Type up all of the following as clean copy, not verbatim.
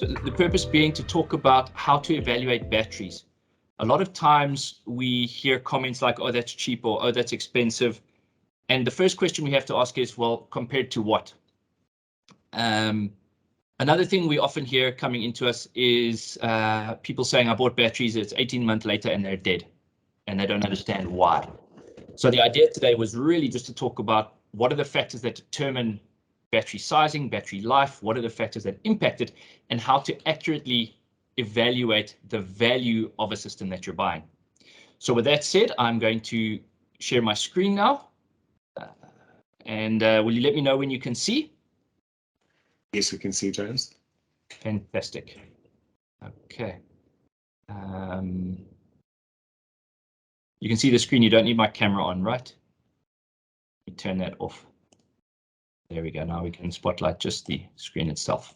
So the purpose being to talk about how to evaluate batteries. A lot of times we hear comments like, oh, that's cheap, or oh, that's expensive. And the first question we have to ask is, well, compared to what? Another thing we often hear coming into us is people saying, I bought batteries, it's 18 months later and they're dead, and they don't understand why. So the idea today was really just to talk about what are the factors that determine battery sizing, battery life, what are the factors that impact it, and how to accurately evaluate the value of a system that you're buying. So with that said, I'm going to share my screen now. And will you let me know when you can see? Yes, we can see, James. Fantastic. Okay. You can see the screen. You don't need my camera on, right? Let me turn that off. There we go. Now we can spotlight just the screen itself.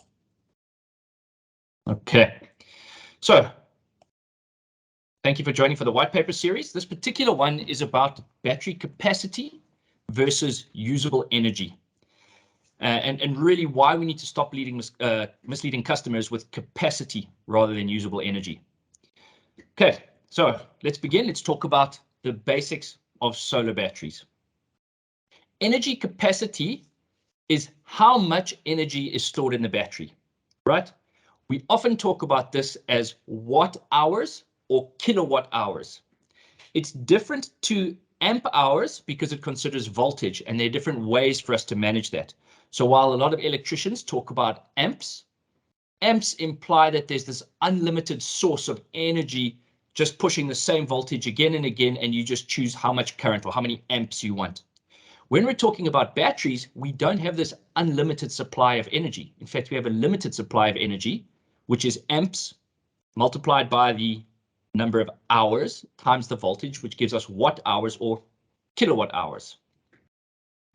Okay. So thank you for joining for the white paper series. This particular one is about battery capacity versus usable energy. And really why we need to stop misleading customers with capacity rather than usable energy. Okay, so let's begin. Let's talk about the basics of solar batteries. Energy capacity is how much energy is stored in the battery, right? We often talk about this as watt hours or kilowatt hours. It's different to amp hours because it considers voltage, and there are different ways for us to manage that. So while a lot of electricians talk about amps imply that there's this unlimited source of energy just pushing the same voltage again and again, and you just choose how much current or how many amps you want. When we're talking about batteries, we don't have this unlimited supply of energy. In fact, we have a limited supply of energy, which is amps multiplied by the number of hours times the voltage, which gives us watt hours or kilowatt hours.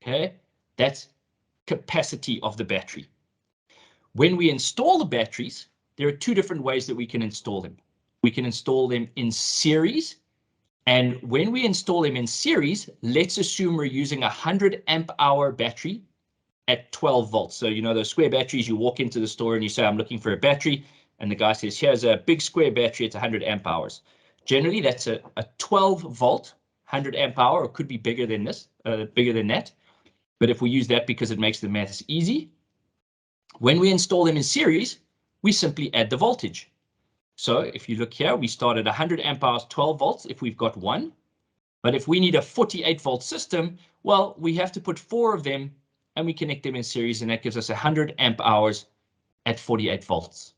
Okay, that's capacity of the battery. When we install the batteries, there are two different ways that we can install them. We can install them in series. And when we install them in series, let's assume we're using a 100 amp hour battery at 12 volts. So, you know, those square batteries, you walk into the store and you say, I'm looking for a battery. And the guy says, here's a big square battery, it's 100 amp hours. Generally, that's a 12 volt, 100 amp hour, or could be bigger than this, bigger than that. But if we use that because it makes the maths easy, when we install them in series, we simply add the voltage. So if you look here, we start at 100 amp hours, 12 volts if we've got one. But if we need a 48 volt system, well, we have to put 4 of them and we connect them in series, and that gives us 100 amp hours at 48 volts.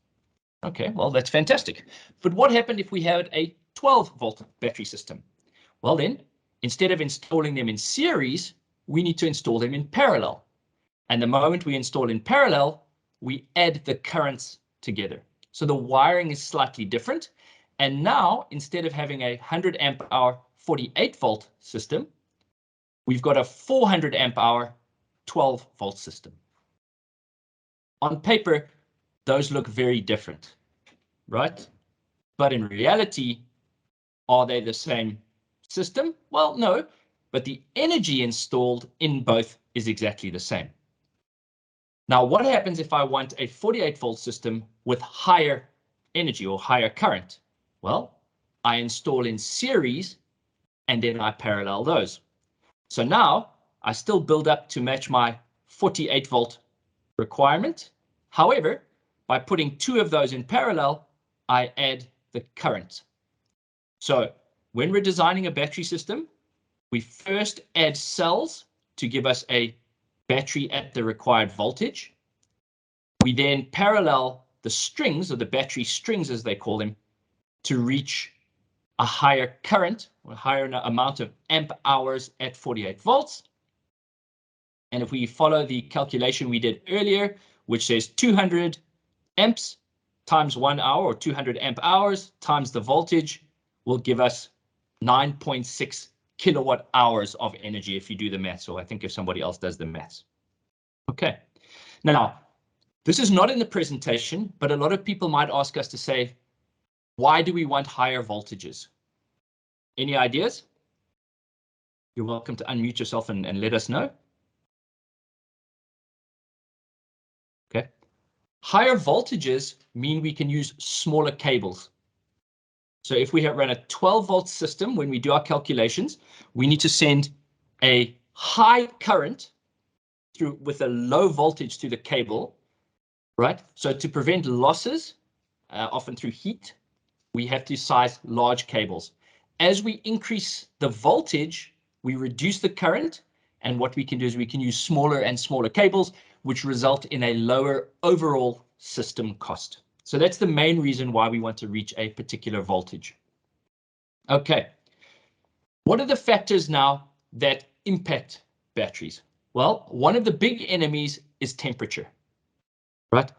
Okay, well, that's fantastic. But what happened if we had a 12 volt battery system? Well, then, instead of installing them in series, we need to install them in parallel. And the moment we install in parallel, we add the currents together. So the wiring is slightly different. And now, instead of having a 100 amp hour 48 volt system, we've got a 400 amp hour 12 volt system. On paper, those look very different, right? But in reality, are they the same system? Well, no, but the energy installed in both is exactly the same. Now, what happens if I want a 48 volt system with higher energy or higher current? Well, I install in series and then I parallel those. So now I still build up to match my 48 volt requirement. However, by putting 2 of those in parallel, I add the current. So when we're designing a battery system, we first add cells to give us a battery at the required voltage. We then parallel the strings, or the battery strings as they call them, to reach a higher current or a higher amount of amp hours at 48 volts. And if we follow the calculation we did earlier, which says 200 amps times 1 hour, or 200 amp hours times the voltage, will give us 9.6 kilowatt hours of energy if you do the maths, or I think if somebody else does the maths. Okay, now this is not in the presentation, but a lot of people might ask us to say, why do we want higher voltages? Any ideas? You're welcome to unmute yourself and let us know. Okay, Higher voltages mean we can use smaller cables. So if we run a 12-volt system, when we do our calculations, we need to send a high current through with a low voltage through the cable, right? So to prevent losses, often through heat, we have to size large cables. As we increase the voltage, we reduce the current, and what we can do is we can use smaller and smaller cables, which result in a lower overall system cost. So that's the main reason why we want to reach a particular voltage. Okay, what are the factors now that impact batteries? Well, one of the big enemies is temperature, right?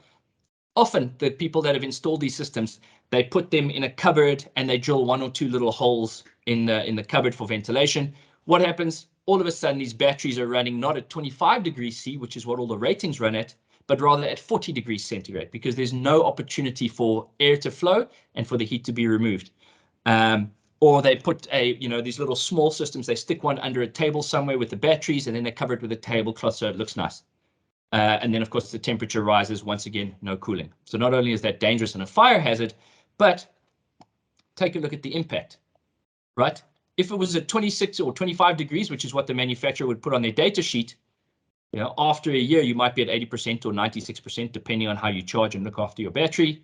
Often the people that have installed these systems, they put them in a cupboard and they drill 1 or 2 little holes in the cupboard for ventilation. What happens? All of a sudden, these batteries are running not at 25 degrees C, which is what all the ratings run at, but rather at 40 degrees centigrade, because there's no opportunity for air to flow and for the heat to be removed. Or they put these little small systems, they stick one under a table somewhere with the batteries, and then they cover it with a tablecloth so it looks nice. And then, of course, the temperature rises. Once again, no cooling. So not only is that dangerous and a fire hazard, but take a look at the impact, right? If it was at 26 or 25 degrees, which is what the manufacturer would put on their data sheet, after a year, you might be at 80% or 96%, depending on how you charge and look after your battery.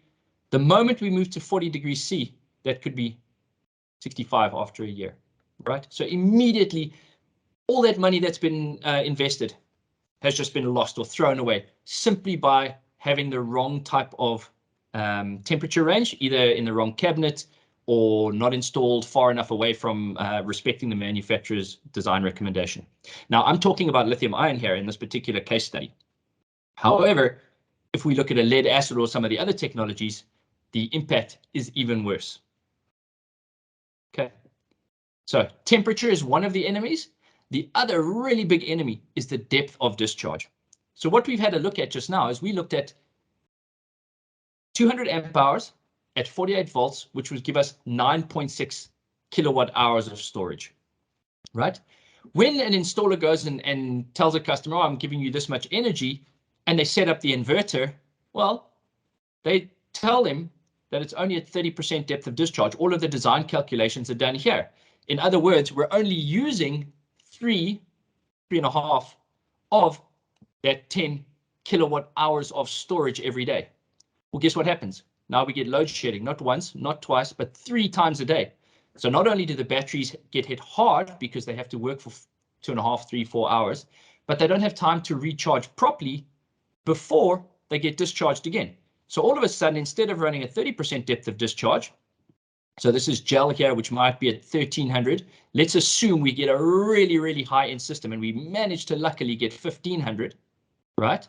The moment we move to 40 degrees C, that could be 65 after a year, right? So immediately, all that money that's been invested has just been lost or thrown away simply by having the wrong type of temperature range, either in the wrong cabinet or not installed far enough away from respecting the manufacturer's design recommendation. Now, I'm talking about lithium ion here in this particular case study. However, if we look at a lead acid or some of the other technologies, the impact is even worse. Okay, so temperature is one of the enemies. The other really big enemy is the depth of discharge. So what we've had a look at just now is we looked at 200 amp hours at 48 volts, which would give us 9.6 kilowatt hours of storage, right? When an installer goes and tells a customer, oh, I'm giving you this much energy, and they set up the inverter, well, they tell them that it's only at 30% depth of discharge. All of the design calculations are done here. In other words, we're only using 3.5 of that 10 kilowatt hours of storage every day. Well, guess what happens? Now we get load shedding, not once, not twice, but 3 times a day. So not only do the batteries get hit hard because they have to work for 2.5, 3, 4 hours, but they don't have time to recharge properly before they get discharged again. So all of a sudden, instead of running a 30% depth of discharge, so this is gel here, which might be at 1300. Let's assume we get a really, really high-end system and we manage to luckily get 1500, right?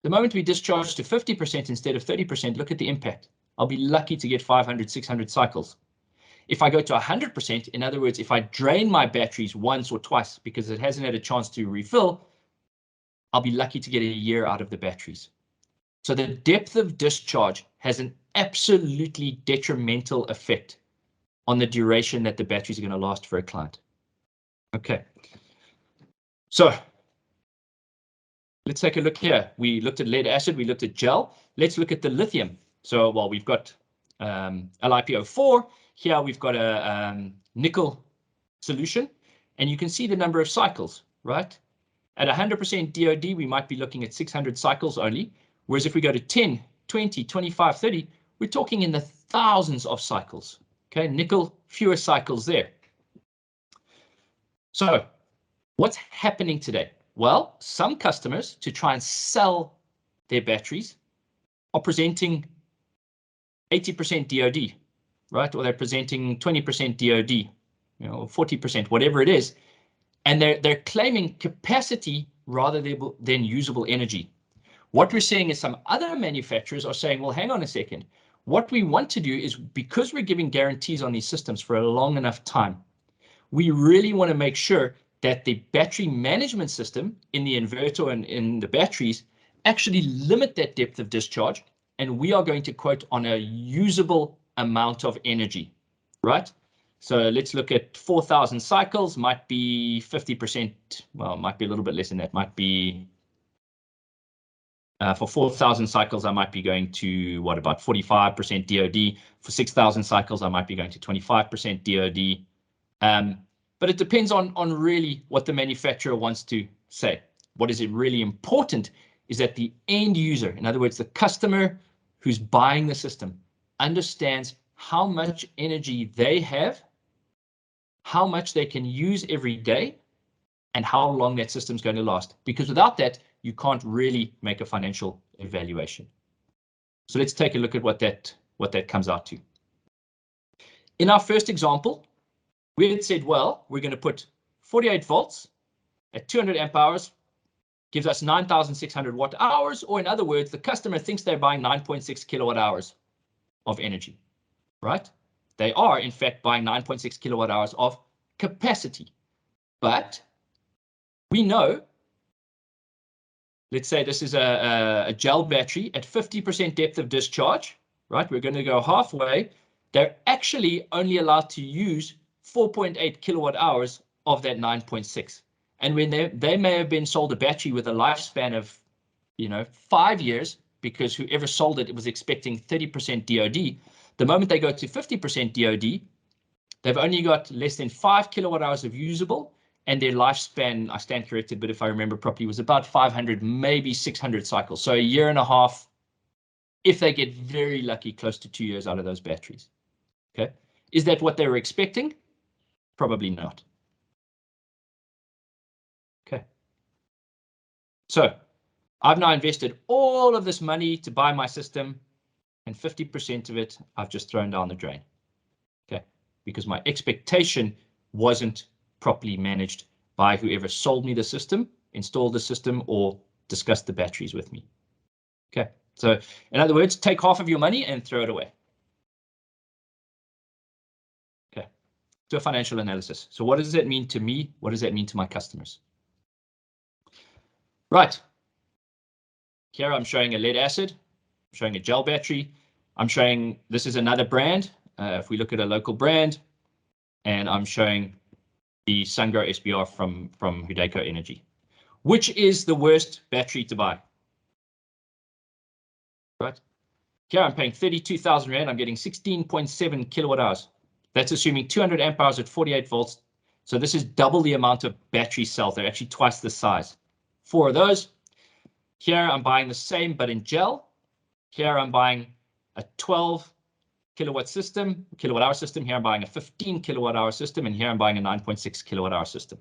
The moment we discharge to 50% instead of 30%, look at the impact. I'll be lucky to get 500, 600 cycles. If I go to 100%, in other words, if I drain my batteries once or twice because it hasn't had a chance to refill, I'll be lucky to get a year out of the batteries. So the depth of discharge has an absolutely detrimental effect on the duration that the batteries are going to last for a client. Okay. So let's take a look here. We looked at lead acid, we looked at gel. Let's look at the lithium. So, well, we've got LiPo4. Here we've got a nickel solution, and you can see the number of cycles, right? At 100% DOD, we might be looking at 600 cycles only. Whereas if we go to 10, 20, 25, 30, we're talking in the thousands of cycles. Okay, nickel, fewer cycles there. So what's happening today? Well, some customers, to try and sell their batteries, are presenting 80% DOD, right? Or they're presenting 20% DOD, 40%, whatever it is. And they're claiming capacity rather than usable energy. What we're seeing is some other manufacturers are saying, well, hang on a second. What we want to do is, because we're giving guarantees on these systems for a long enough time, we really want to make sure that the battery management system in the inverter and in the batteries actually limit that depth of discharge. And we are going to quote on a usable amount of energy, right? So let's look at 4,000 cycles, might be 50%, well, might be a little bit less than that, might be For 4,000 cycles, I might be going to, what, about 45% DOD. For 6,000 cycles, I might be going to 25% DOD. But it depends on really what the manufacturer wants to say. What is it really important is that the end user, in other words, the customer who's buying the system, understands how much energy they have, how much they can use every day, and how long that system's going to last. Because without that, you can't really make a financial evaluation. So let's take a look at what that comes out to. In our first example, we had said, well, we're going to put 48 volts at 200 amp hours, gives us 9,600 watt hours, or in other words, the customer thinks they're buying 9.6 kilowatt hours of energy, right? They are, in fact, buying 9.6 kilowatt hours of capacity. But we know, let's say this is a gel battery at 50% depth of discharge, right? We're going to go halfway. They're actually only allowed to use 4.8 kilowatt hours of that 9.6. And when they may have been sold a battery with a lifespan of, 5 years, because whoever sold it was expecting 30% DOD. The moment they go to 50% DOD, they've only got less than 5 kilowatt hours of usable, and their lifespan, I stand corrected, but if I remember properly, was about 500, maybe 600 cycles. So a year and a half, if they get very lucky, close to 2 years out of those batteries. Okay, is that what they were expecting? Probably not. Okay, so I've now invested all of this money to buy my system, and 50% of it I've just thrown down the drain. Okay, because my expectation wasn't properly managed by whoever sold me the system, installed the system, or discussed the batteries with me. Okay, so in other words, take half of your money and throw it away. Okay, do a financial analysis. So what does that mean to me? What does that mean to my customers? Right. Here I'm showing a lead acid, I'm showing a gel battery. I'm showing, this is another brand. If we look at a local brand, and I'm showing the Sungrow SBR from Hudaco Energy. Which is the worst battery to buy? Right. Here I'm paying 32,000 Rand. I'm getting 16.7 kilowatt hours. That's assuming 200 amp hours at 48 volts. So this is double the amount of battery cells. They're actually twice the size. 4 of those. Here I'm buying the same, but in gel. Here I'm buying a 12 kilowatt hour system. Here I'm buying a 15 kilowatt hour system, and here I'm buying a 9.6 kilowatt hour system.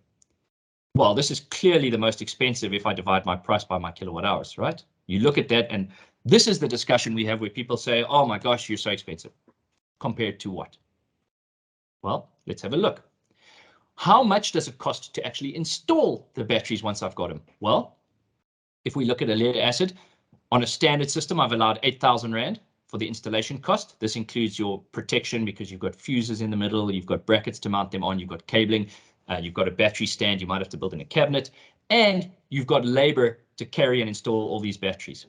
Well, this is clearly the most expensive if I divide my price by my kilowatt hours, right? You look at that, and this is the discussion we have where people say, oh my gosh, you're so expensive. Compared to what? Well, let's have a look. How much does it cost to actually install the batteries once I've got them? Well, if we look at a lead acid, on a standard system, I've allowed 8,000 Rand for the installation cost. This includes your protection because you've got fuses in the middle, you've got brackets to mount them on, you've got cabling, you've got a battery stand you might have to build in a cabinet, and you've got labor to carry and install all these batteries.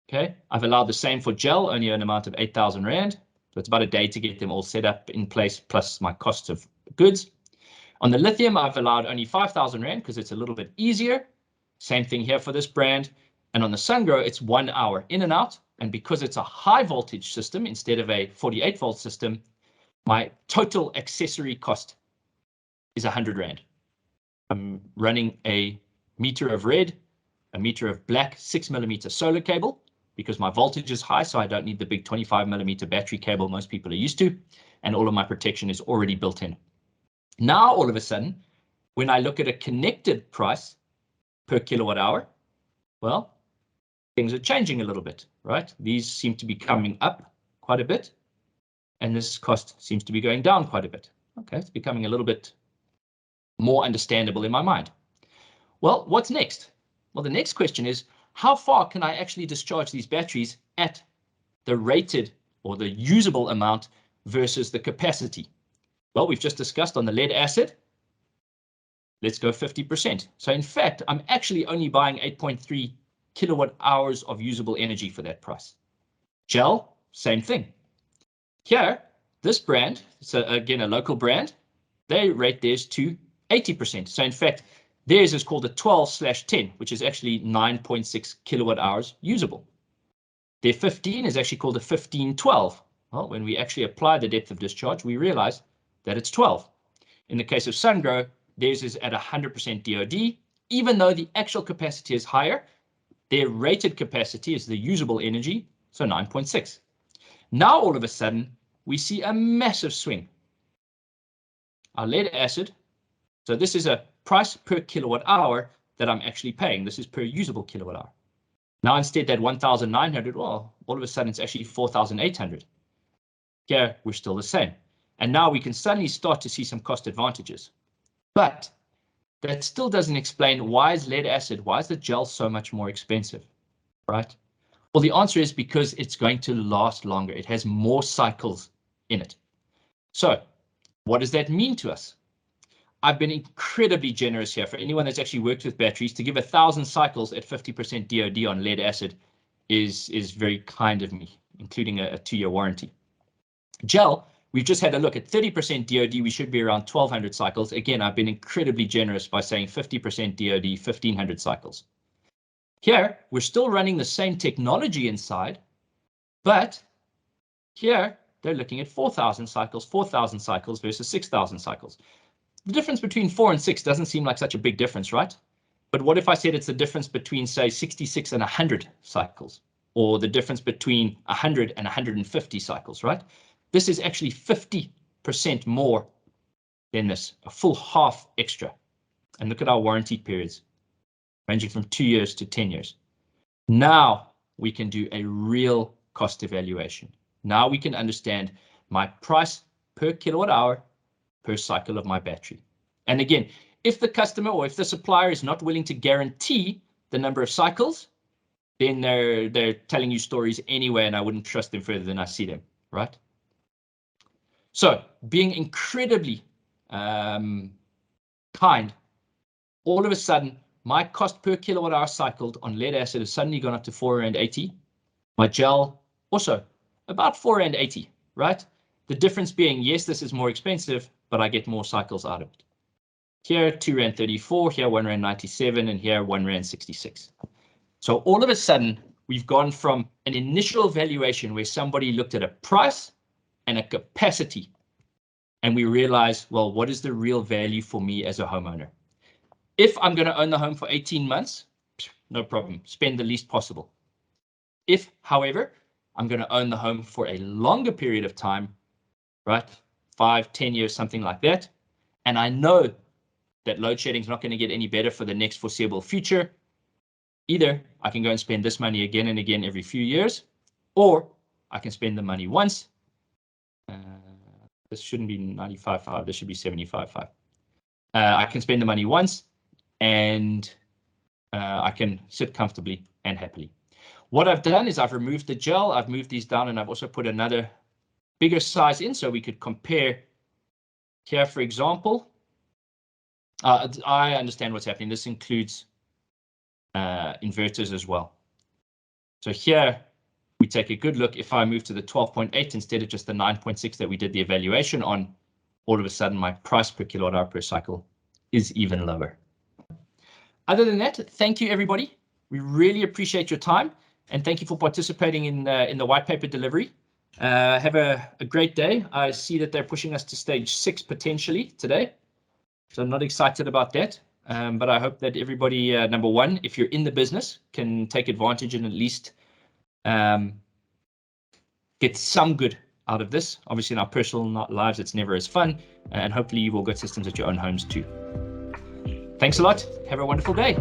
Okay, I've allowed the same for gel, only an amount of 8,000 Rand. So it's about a day to get them all set up in place, plus my costs of goods. On the lithium, I've allowed only 5,000 Rand because it's a little bit easier. Same thing here for this brand. And on the Sungrow, it's 1 hour in and out. And because it's a high voltage system instead of a 48 volt system, my total accessory cost is 100 Rand. I'm running a meter of red, a meter of black 6mm solar cable because my voltage is high, so I don't need the big 25mm battery cable most people are used to, and all of my protection is already built in. Now, all of a sudden, when I look at a connected price per kilowatt hour, well, things are changing a little bit, right? These seem to be coming up quite a bit, and this cost seems to be going down quite a bit. Okay, it's becoming a little bit more understandable in my mind. Well, what's next? Well, the next question is, how far can I actually discharge these batteries at the rated or the usable amount versus the capacity? Well, we've just discussed on the lead acid. Let's go 50%. So in fact, I'm actually only buying 8.3 kilowatt hours of usable energy for that price. Gel, same thing. Here, this brand, so again, a local brand, they rate theirs to 80%. So in fact, Theirs is called a 12/10, which is actually 9.6 kilowatt hours usable. Their 15 is actually called a 1512. Well, when we actually apply the depth of discharge, we realize that it's 12. In the case of Sungrow, theirs is at 100% DOD. Even though the actual capacity is higher, their rated capacity is the usable energy, so 9.6. Now, all of a sudden, we see a massive swing. Our lead acid, so this is a price per kilowatt hour that I'm actually paying. This is per usable kilowatt hour. Now, instead that 1,900, well, all of a sudden it's actually 4,800. Here, we're still the same. And now we can suddenly start to see some cost advantages. But that still doesn't explain why is lead acid, why is the gel so much more expensive, right? Well, the answer is because it's going to last longer. It has more cycles in it. So what does that mean to us? I've been incredibly generous here for anyone that's actually worked with batteries. To give 1,000 cycles at 50% DOD on lead acid is very kind of me, including a 2-year warranty. Gel, we've just had a look at 30% DOD. We should be around 1,200 cycles. Again, I've been incredibly generous by saying 50% DOD, 1,500 cycles. Here, we're still running the same technology inside, but here they're looking at 4,000 cycles versus 6,000 cycles. The difference between 4 and 6 doesn't seem like such a big difference, right? But what if I said it's the difference between, say, 66 and 100 cycles, or the difference between 100 and 150 cycles, right? This is actually 50% more than this, a full half extra. And look at our warranty periods, ranging from 2 years to 10 years. Now we can do a real cost evaluation. Now we can understand my price per kilowatt hour per cycle of my battery. And again, if the customer or if the supplier is not willing to guarantee the number of cycles, then they're telling you stories anyway, and I wouldn't trust them further than I see them, right? So being incredibly kind, all of a sudden, my cost per kilowatt hour cycled on lead acid has suddenly gone up to R4.80. My gel also about R4.80, right? The difference being, yes, this is more expensive, but I get more cycles out of it. Here, R2.34, here R1.97, and here R1.66. So all of a sudden, we've gone from an initial valuation where somebody looked at a price and a capacity, and we realize, well, what is the real value for me as a homeowner? If I'm going to own the home for 18 months, no problem, spend the least possible. If, however, I'm going to own the home for a longer period of time, right, 5, 10 years, something like that, and I know that load shedding is not going to get any better for the next foreseeable future, either I can go and spend this money again and again every few years, or I can spend the money once. This shouldn't be 95.5, this should be 75.5. I can spend the money once, and I can sit comfortably and happily. What I've done is I've removed the gel, I've moved these down, and I've also put another bigger size in so we could compare. Here, for example, I understand what's happening. This includes inverters as well. So here we take a good look. If I move to the 12.8 instead of just the 9.6 that we did the evaluation on, all of a sudden my price per kilowatt hour per cycle is even lower. Other than that, thank you, everybody. We really appreciate your time, and thank you for participating in the white paper delivery. Have a great day. I see that they're pushing us to stage 6 potentially today, so I'm not excited about that. But I hope that everybody, number one, if you're in the business, can take advantage and at least get some good out of this. Obviously, in our personal lives, it's never as fun, and hopefully you will get systems at your own homes too. Thanks a lot. Have a wonderful day.